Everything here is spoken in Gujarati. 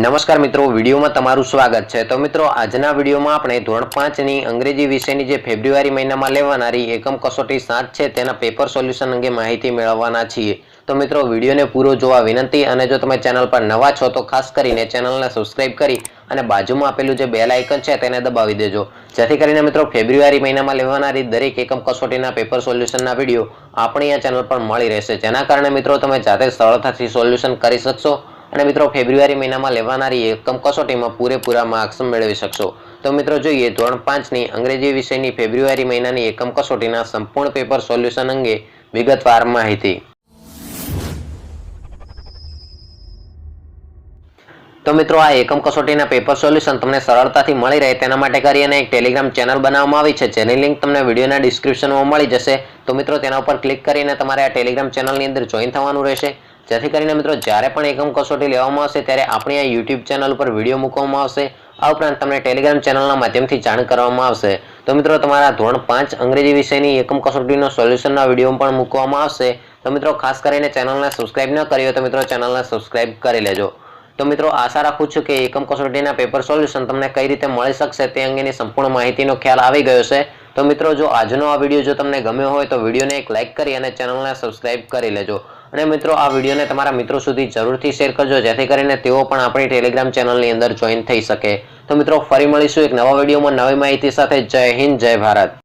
નમસ્કાર મિત્રો, વિડીયોમાં તમારું સ્વાગત છે। તો મિત્રો, આજના વિડીયોમાં આપણે ધોરણ 5 ની અંગ્રેજી વિષયની જે ફેબ્રુઆરી મહિનામાં લેવાનારી એકમ કસોટી 7 છે તેના પેપર સોલ્યુશન અંગે માહિતી મેળવવાના છીએ। તો મિત્રો, વિડીયોને પૂરો જોવા વિનંતી, અને જો તમે ચેનલ પર નવા છો તો ખાસ કરીને ચેનલને સબસ્ક્રાઇબ કરી અને બાજુમાં આપેલું જે બેલ આઇકન છે તેને દબાવી દેજો, જેથી કરીને મિત્રો ફેબ્રુઆરી મહિનામાં લેવાનારી દરેક એકમ કસોટીના પેપર સોલ્યુશનના વિડીયો આપણી આ ચેનલ પર મળી રહેશે, જેના કારણે મિત્રો તમે જાતે સરળતાથી સોલ્યુશન કરી શકશો અને મિત્રો ફેબ્રુઆરી મહિનામાં લેવાનારી એકમ કસોટીમાં પૂરેપૂરા માર્ક્સ મેળવી શકશો। તો મિત્રો, જોઈએ ધોરણ 5 ની અંગ્રેજી વિષયની ફેબ્રુઆરી મહિનાની એકમ કસોટીના સંપૂર્ણ પેપર સોલ્યુશન અંગે વિગતવાર માહિતી। તો મિત્રો, આ એકમ કસોટીના પેપર સોલ્યુશન તમને સરળતાથી મળી રહે તેના માટે કરીને એક ટેલિગ્રામ ચેનલ બનાવવામાં આવી છે, જેની લિંક તમને વિડીયોના ડિસ્ક્રિપ્શનમાં મળી જશે। તો મિત્રો, તેના ઉપર ક્લિક કરીને તમારે આ ટેલિગ્રામ ચેનલની અંદર જોઈન થવાનું રહેશે, જેથી કરીને મિત્રો જ્યારે પણ એકમ કસોટી લેવામાં આવશે ત્યારે આપણી આ YouTube ચેનલ ઉપર વિડીયો મૂકવામાં આવશે। આ ઉપરાંત તમને ટેલિગ્રામ ચેનલના માધ્યમથી જાણ કરવામાં આવશે। તો મિત્રો, તમારા ધોરણ 5 અંગ્રેજી વિષયની એકમ કસોટીનો સોલ્યુશનના વિડીયો પણ મૂકવામાં આવશે। તો મિત્રો, ખાસ કરીને ચેનલને સબસ્ક્રાઇબ ન કરી હોય તો મિત્રો ચેનલને સબસ્ક્રાઇબ કરી લેજો। તો મિત્રો, આશા રાખું છું કે એકમ કસોટીના પેપર સોલ્યુશન તમને કઈ રીતે મળી શકશે તે અંગેની સંપૂર્ણ માહિતીનો ખ્યાલ આવી ગયો છે। તો મિત્રો, જો આજનો આ વિડીયો જો તમને ગમ્યો હોય તો વિડીયોને એક લાઇક કરી અને ચેનલને સબસ્ક્રાઇબ કરી લેજો, અને મિત્રો આ વિડીયોને તમારા મિત્રો સુધી જરૂરથી શેર કરજો, જેથી કરીને તેઓ પણ આપણી ટેલિગ્રામ ચેનલની અંદર જોઈન થઈ શકે। તો મિત્રો, ફરી મળીશું એક નવા વિડીયોમાં નવી માહિતી સાથે। જય હિન્દ, જય ભારત।